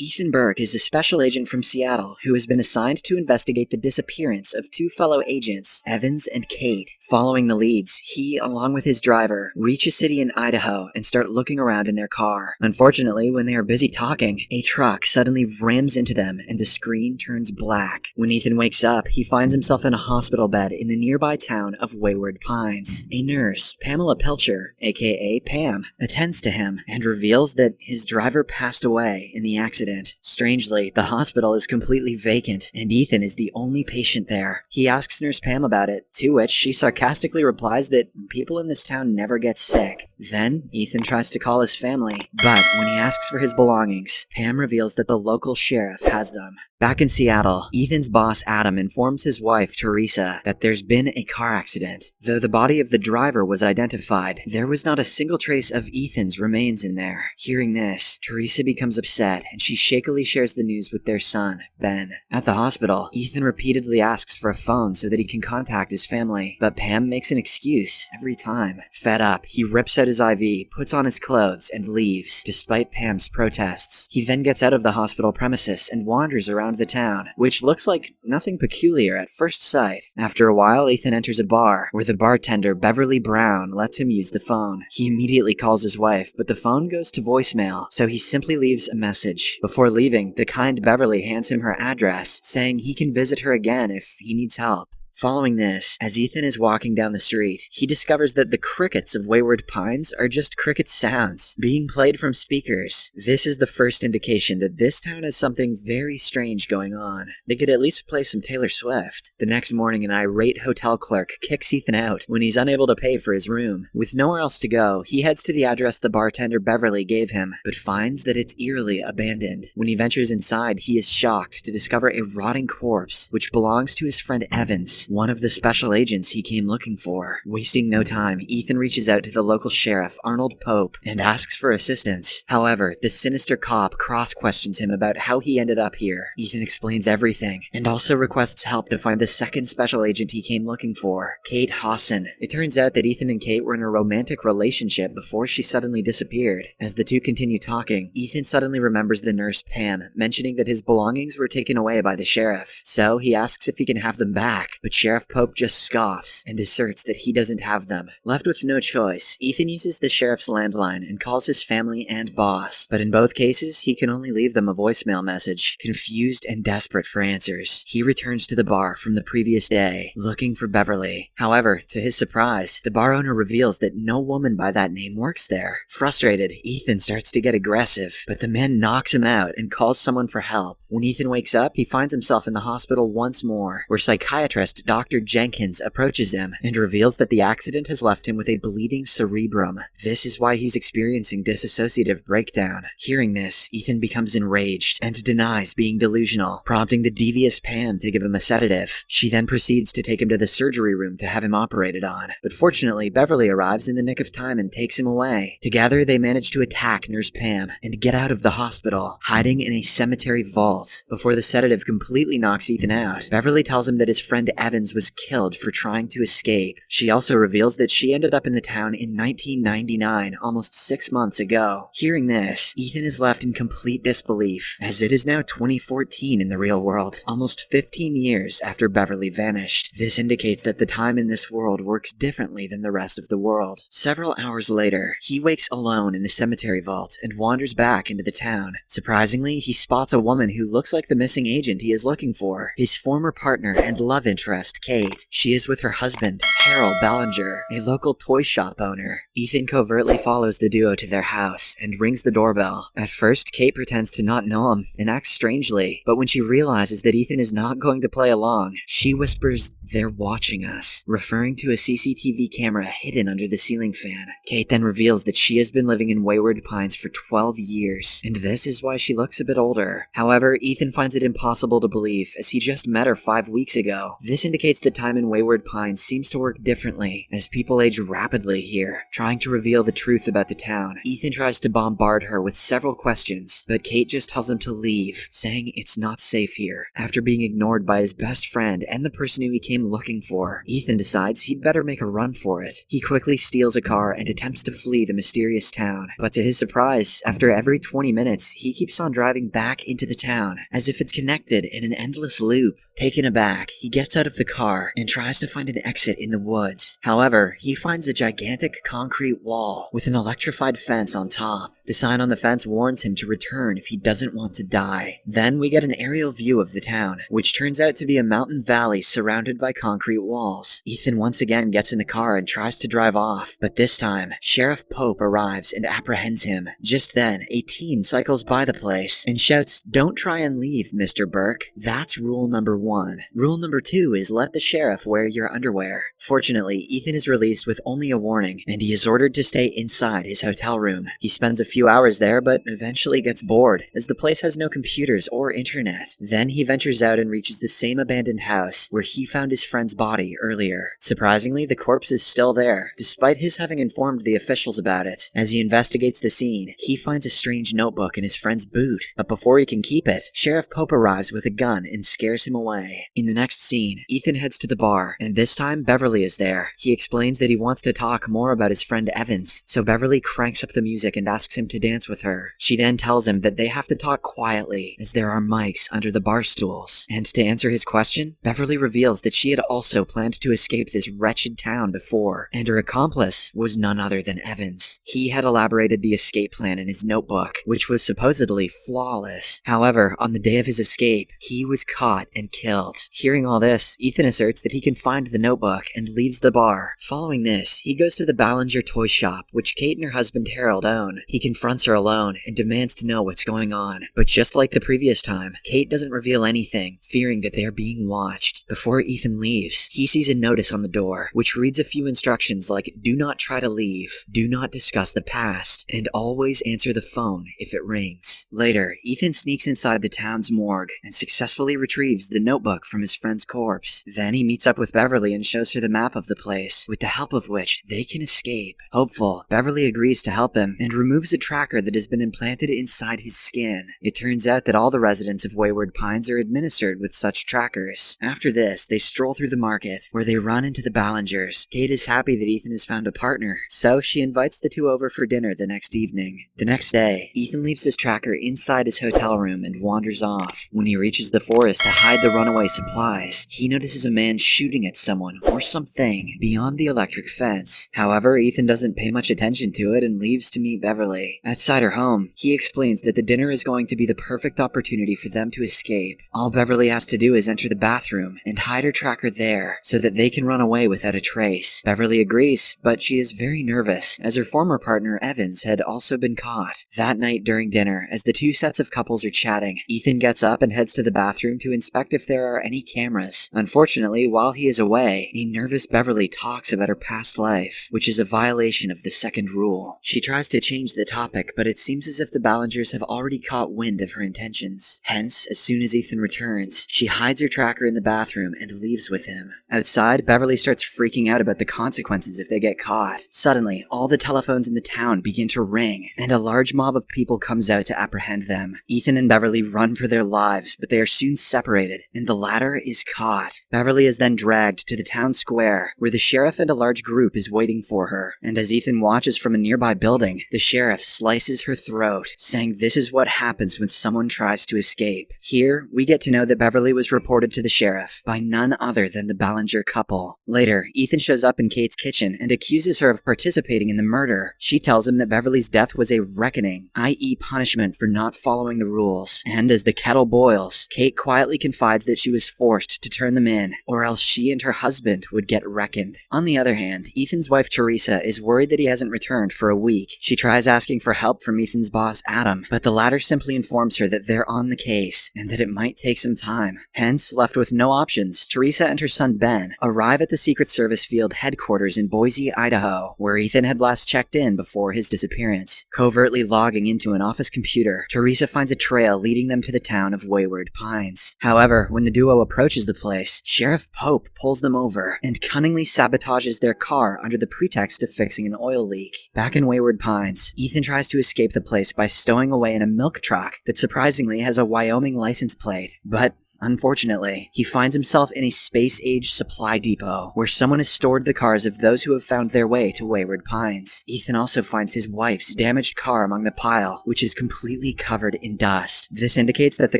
Ethan Burke is a special agent from Seattle who has been assigned to investigate the disappearance of two fellow agents, Evans and Kate. Following the leads, he, along with his driver, reach a city in Idaho and start looking around in their car. Unfortunately, when they are busy talking, a truck suddenly rams into them and the screen turns black. When Ethan wakes up, he finds himself in a hospital bed in the nearby town of Wayward Pines. A nurse, Pamela Pilcher, aka Pam, attends to him and reveals that his driver passed away in the accident. Strangely, the hospital is completely vacant, and Ethan is the only patient there. He asks Nurse Pam about it, to which she sarcastically replies that people in this town never get sick. Then, Ethan tries to call his family, but when he asks for his belongings, Pam reveals that the local sheriff has them. Back in Seattle, Ethan's boss Adam informs his wife Teresa that there's been a car accident. Though the body of the driver was identified, there was not a single trace of Ethan's remains in there. Hearing this, Teresa becomes upset and she shakily shares the news with their son, Ben. At the hospital, Ethan repeatedly asks for a phone so that he can contact his family, but Pam makes an excuse every time. Fed up, he rips out his IV, puts on his clothes, and leaves, despite Pam's protests. He then gets out of the hospital premises and wanders around the town, which looks like nothing peculiar at first sight. After a while, Ethan enters a bar, where the bartender Beverly Brown lets him use the phone. He immediately calls his wife, but the phone goes to voicemail, so he simply leaves a message. Before leaving, the kind Beverly hands him her address, saying he can visit her again if he needs help. Following this, as Ethan is walking down the street, he discovers that the crickets of Wayward Pines are just cricket sounds, being played from speakers. This is the first indication that this town has something very strange going on. They could at least play some Taylor Swift. The next morning, an irate hotel clerk kicks Ethan out when he's unable to pay for his room. With nowhere else to go, he heads to the address the bartender Beverly gave him, but finds that it's eerily abandoned. When he ventures inside, he is shocked to discover a rotting corpse, which belongs to his friend Evans, one of the special agents he came looking for. Wasting no time, Ethan reaches out to the local sheriff, Arnold Pope, and asks for assistance. However, the sinister cop cross-questions him about how he ended up here. Ethan explains everything, and also requests help to find the second special agent he came looking for, Kate Hawson. It turns out that Ethan and Kate were in a romantic relationship before she suddenly disappeared. As the two continue talking, Ethan suddenly remembers the nurse Pam, mentioning that his belongings were taken away by the sheriff. So he asks if he can have them back, but Sheriff Pope just scoffs and asserts that he doesn't have them. Left with no choice, Ethan uses the sheriff's landline and calls his family and boss, but in both cases, he can only leave them a voicemail message. Confused and desperate for answers, he returns to the bar from the previous day, looking for Beverly. However, to his surprise, the bar owner reveals that no woman by that name works there. Frustrated, Ethan starts to get aggressive, but the man knocks him out and calls someone for help. When Ethan wakes up, he finds himself in the hospital once more, where psychiatrist Dr. Jenkins approaches him and reveals that the accident has left him with a bleeding cerebrum. This is why he's experiencing dissociative breakdown. Hearing this, Ethan becomes enraged and denies being delusional, prompting the devious Pam to give him a sedative. She then proceeds to take him to the surgery room to have him operated on. But fortunately, Beverly arrives in the nick of time and takes him away. Together, they manage to attack Nurse Pam and get out of the hospital, hiding in a cemetery vault. Before the sedative completely knocks Ethan out, Beverly tells him that his friend Evans was killed for trying to escape. She also reveals that she ended up in the town in 1999, almost 6 months ago. Hearing this, Ethan is left in complete disbelief, as it is now 2014 in the real world, almost 15 years after Beverly vanished. This indicates that the time in this world works differently than the rest of the world. Several hours later, he wakes alone in the cemetery vault and wanders back into the town. Surprisingly, he spots a woman who looks like the missing agent he is looking for, his former partner and love interest, Kate. She is with her husband, Harold Ballinger, a local toy shop owner. Ethan covertly follows the duo to their house and rings the doorbell. At first, Kate pretends to not know him and acts strangely, but when she realizes that Ethan is not going to play along, she whispers, "They're watching us," referring to a CCTV camera hidden under the ceiling fan. Kate then reveals that she has been living in Wayward Pines for 12 years, and this is why she looks a bit older. However, Ethan finds it impossible to believe, as he just met her 5 weeks ago. This indicates that time in Wayward Pines seems to work differently, as people age rapidly here, trying to reveal the truth about the town. Ethan tries to bombard her with several questions, but Kate just tells him to leave, saying it's not safe here. After being ignored by his best friend and the person who he came looking for, Ethan decides he'd better make a run for it. He quickly steals a car and attempts to flee the mysterious town, but to his surprise, after every 20 minutes, he keeps on driving back into the town, as if it's connected in an endless loop. Taken aback, he gets out of the car and tries to find an exit in the woods. However, he finds a gigantic concrete wall with an electrified fence on top. The sign on the fence warns him to return if he doesn't want to die. Then we get an aerial view of the town, which turns out to be a mountain valley surrounded by concrete walls. Ethan once again gets in the car and tries to drive off, but this time, Sheriff Pope arrives and apprehends him. Just then, a teen cycles by the place and shouts, "Don't try and leave, Mr. Burke." That's rule number 1. Rule number 2 is let the sheriff wear your underwear. Fortunately, Ethan is released with only a warning, and he is ordered to stay inside his hotel room. He spends a few hours there, but eventually gets bored, as the place has no computers or internet. Then he ventures out and reaches the same abandoned house where he found his friend's body earlier. Surprisingly, the corpse is still there, despite his having informed the officials about it. As he investigates the scene, he finds a strange notebook in his friend's boot, but before he can keep it, Sheriff Pope arrives with a gun and scares him away. In the next scene, Ethan heads to the bar, and this time Beverly is there. He explains that he wants to talk more about his friend Evans, so Beverly cranks up the music and asks him to dance with her. She then tells him that they have to talk quietly, as there are mics under the bar stools. And to answer his question, Beverly reveals that she had also planned to escape this wretched town before, and her accomplice was none other than Evans. He had elaborated the escape plan in his notebook, which was supposedly flawless. However, on the day of his escape, he was caught and killed. Hearing all this, Ethan asserts that he can find the notebook and leaves the bar. Following this, he goes to the Ballinger toy shop, which Kate and her husband Harold own. He confronts her alone and demands to know what's going on. But just like the previous time, Kate doesn't reveal anything, fearing that they are being watched. Before Ethan leaves, he sees a notice on the door, which reads a few instructions like, "Do not try to leave, do not discuss the past, and always answer the phone if it rings." Later, Ethan sneaks inside the town's morgue and successfully retrieves the notebook from his friend's corpse. Then he meets up with Beverly and shows her the map of the place, with the help of which they can escape. Hopeful, Beverly agrees to help him and removes a tracker that has been implanted inside his skin. It turns out that all the residents of Wayward Pines are administered with such trackers. After this, they stroll through the market, where they run into the Ballingers. Kate is happy that Ethan has found a partner, so she invites the two over for dinner the next evening. The next day, Ethan leaves his tracker inside his hotel room and wanders off. When he reaches the forest to hide the runaway supplies, he notices a man shooting at someone or something beyond the electric fence. However, Ethan doesn't pay much attention to it and leaves to meet Beverly. Outside her home, he explains that the dinner is going to be the perfect opportunity for them to escape. All Beverly has to do is enter the bathroom and hide her tracker there so that they can run away without a trace. Beverly agrees, but she is very nervous as her former partner Evans had also been caught. That night during dinner, as the two sets of couples are chatting, Ethan gets up and heads to the bathroom to inspect if there are any cameras. Unfortunately, while he is away, a nervous Beverly talks about her past life, which is a violation of the second rule. She tries to change the topic, but it seems as if the Ballingers have already caught wind of her intentions. Hence, as soon as Ethan returns, she hides her tracker in the bathroom and leaves with him. Outside, Beverly starts freaking out about the consequences if they get caught. Suddenly, all the telephones in the town begin to ring, and a large mob of people comes out to apprehend them. Ethan and Beverly run for their lives, but they are soon separated, and the latter is caught. Beverly is then dragged to the town square, where the sheriff and a large group is waiting for her. And as Ethan watches from a nearby building, the sheriff slices her throat, saying this is what happens when someone tries to escape. Here, we get to know that Beverly was reported to the sheriff by none other than the Ballinger couple. Later, Ethan shows up in Kate's kitchen and accuses her of participating in the murder. She tells him that Beverly's death was a reckoning, i.e. punishment for not following the rules. And as the kettle boils, Kate quietly confides that she was forced to turn them in, or else she and her husband would get reckoned. On the other hand, Ethan's wife Teresa is worried that he hasn't returned for a week. She tries asking for help from Ethan's boss Adam, but the latter simply informs her that they're on the case, and that it might take some time. Hence, left with no option options, Teresa and her son Ben arrive at the Secret Service field headquarters in Boise, Idaho, where Ethan had last checked in before his disappearance. Covertly logging into an office computer, Teresa finds a trail leading them to the town of Wayward Pines. However, when the duo approaches the place, Sheriff Pope pulls them over and cunningly sabotages their car under the pretext of fixing an oil leak. Back in Wayward Pines, Ethan tries to escape the place by stowing away in a milk truck that surprisingly has a Wyoming license plate. But unfortunately, he finds himself in a space-age supply depot where someone has stored the cars of those who have found their way to Wayward Pines. Ethan also finds his wife's damaged car among the pile, which is completely covered in dust. This indicates that the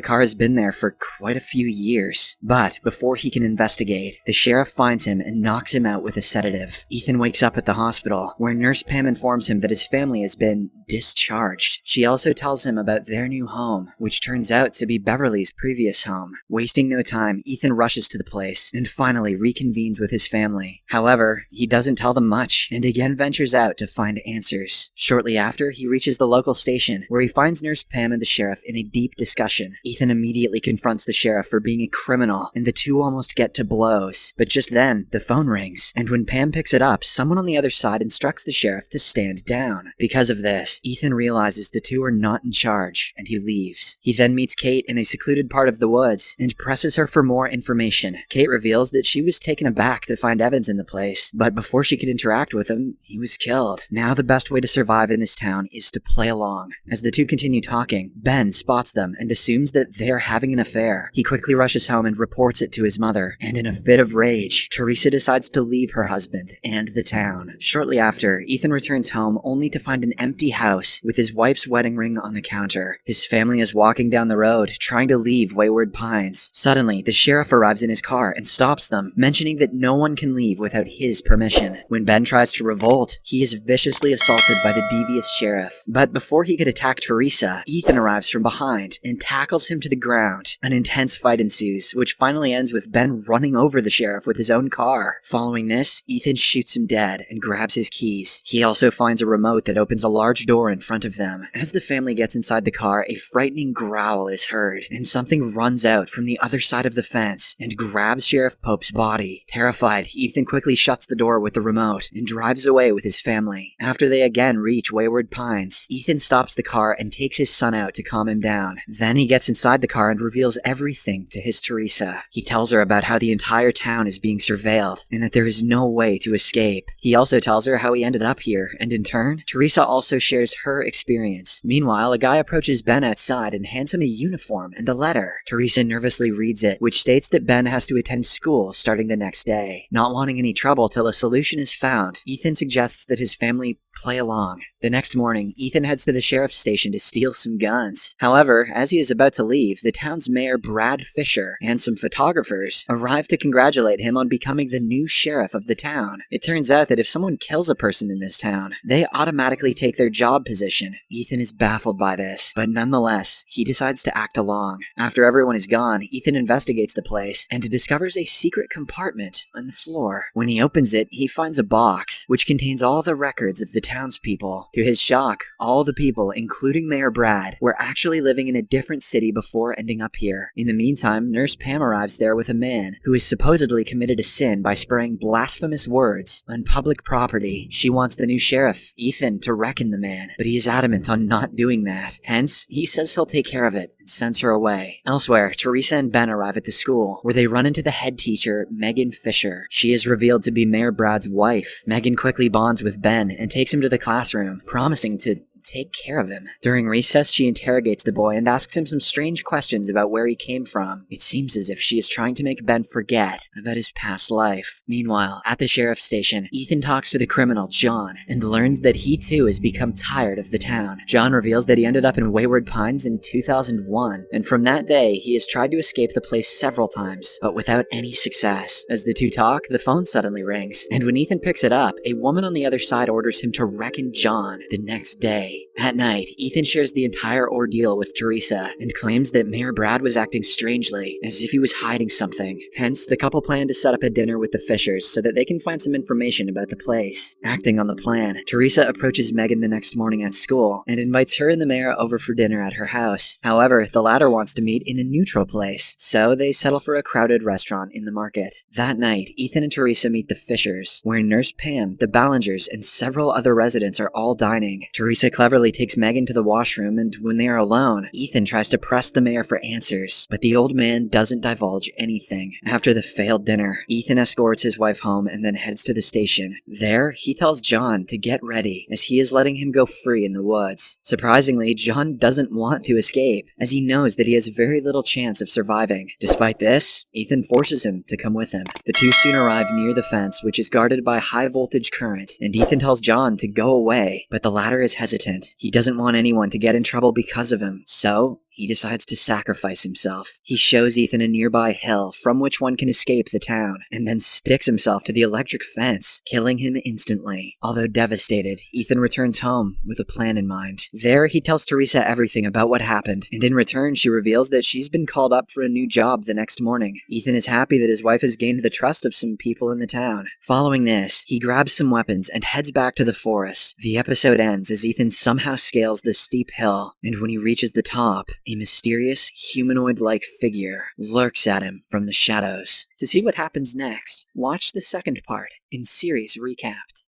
car has been there for quite a few years. But before he can investigate, the sheriff finds him and knocks him out with a sedative. Ethan wakes up at the hospital, where Nurse Pam informs him that his family has been discharged. She also tells him about their new home, which turns out to be Beverly's previous home. Wasting no time, Ethan rushes to the place and finally reconvenes with his family. However, he doesn't tell them much and again ventures out to find answers. Shortly after, he reaches the local station where he finds Nurse Pam and the sheriff in a deep discussion. Ethan immediately confronts the sheriff for being a criminal and the two almost get to blows. But just then, the phone rings, and when Pam picks it up, someone on the other side instructs the sheriff to stand down. Because of this, Ethan realizes the two are not in charge and he leaves. He then meets Kate in a secluded part of the woods and presses her for more information. Kate reveals that she was taken aback to find Evans in the place, but before she could interact with him, he was killed. Now the best way to survive in this town is to play along. As the two continue talking, Ben spots them and assumes that they're having an affair. He quickly rushes home and reports it to his mother, and in a fit of rage, Teresa decides to leave her husband and the town. Shortly after, Ethan returns home only to find an empty house with his wife's wedding ring on the counter. His family is walking down the road, trying to leave Wayward Pines. Suddenly, the sheriff arrives in his car and stops them, mentioning that no one can leave without his permission. When Ben tries to revolt, he is viciously assaulted by the devious sheriff. But before he could attack Teresa, Ethan arrives from behind and tackles him to the ground. An intense fight ensues, which finally ends with Ben running over the sheriff with his own car. Following this, Ethan shoots him dead and grabs his keys. He also finds a remote that opens a large door in front of them. As the family gets inside the car, a frightening growl is heard, and something runs out from the other side of the fence and grabs Sheriff Pope's body. Terrified, Ethan quickly shuts the door with the remote and drives away with his family. After they again reach Wayward Pines, Ethan stops the car and takes his son out to calm him down. Then he gets inside the car and reveals everything to his Teresa. He tells her about how the entire town is being surveilled and that there is no way to escape. He also tells her how he ended up here, and in turn, Teresa also shares her experience. Meanwhile, a guy approaches Ben outside and hands him a uniform and a letter. Teresa nervously reads it, which states that Ben has to attend school starting the next day. Not wanting any trouble till a solution is found, Ethan suggests that his family play along. The next morning, Ethan heads to the sheriff's station to steal some guns. However, as he is about to leave, the town's mayor Brad Fisher and some photographers arrive to congratulate him on becoming the new sheriff of the town. It turns out that if someone kills a person in this town, they automatically take their job position. Ethan is baffled by this, but nonetheless, he decides to act along. After everyone is gone, Ethan investigates the place and discovers a secret compartment on the floor. When he opens it, he finds a box, which contains all the records of the townspeople. To his shock, all the people, including Mayor Brad, were actually living in a different city before ending up here. In the meantime, Nurse Pam arrives there with a man who has supposedly committed a sin by spraying blasphemous words on public property. She wants the new sheriff, Ethan, to reckon the man, but he is adamant on not doing that. Hence, he says he'll take care of it and sends her away. Elsewhere, Teresa and Ben arrive at the school, where they run into the head teacher, Megan Fisher. She is revealed to be Mayor Brad's wife. Megan quickly bonds with Ben and takes him to the classroom, promising to take care of him. During recess, she interrogates the boy and asks him some strange questions about where he came from. It seems as if she is trying to make Ben forget about his past life. Meanwhile, at the sheriff's station, Ethan talks to the criminal, John, and learns that he too has become tired of the town. John reveals that he ended up in Wayward Pines in 2001, and from that day, he has tried to escape the place several times, but without any success. As the two talk, the phone suddenly rings, and when Ethan picks it up, a woman on the other side orders him to reckon John the next day. day. At night, Ethan shares the entire ordeal with Teresa and claims that Mayor Brad was acting strangely, as if he was hiding something. Hence, the couple plan to set up a dinner with the Fishers so that they can find some information about the place. Acting on the plan, Teresa approaches Megan the next morning at school and invites her and the mayor over for dinner at her house. However, the latter wants to meet in a neutral place, so they settle for a crowded restaurant in the market. That night, Ethan and Teresa meet the Fishers, where Nurse Pam, the Ballingers, and several other residents are all dining. Teresa cleverly takes Megan to the washroom, and when they are alone, Ethan tries to press the mayor for answers, but the old man doesn't divulge anything. After the failed dinner, Ethan escorts his wife home and then heads to the station. There, he tells John to get ready, as he is letting him go free in the woods. Surprisingly, John doesn't want to escape, as he knows that he has very little chance of surviving. Despite this, Ethan forces him to come with him. The two soon arrive near the fence, which is guarded by high voltage current, and Ethan tells John to go away, but the latter is hesitant. He doesn't want anyone to get in trouble because of him, so he decides to sacrifice himself. He shows Ethan a nearby hill from which one can escape the town, and then sticks himself to the electric fence, killing him instantly. Although devastated, Ethan returns home with a plan in mind. There, he tells Teresa everything about what happened, and in return, she reveals that she's been called up for a new job the next morning. Ethan is happy that his wife has gained the trust of some people in the town. Following this, he grabs some weapons and heads back to the forest. The episode ends as Ethan somehow scales the steep hill, and when he reaches the top, a mysterious, humanoid-like figure lurks at him from the shadows. To see what happens next, watch the second part in Series Recapped.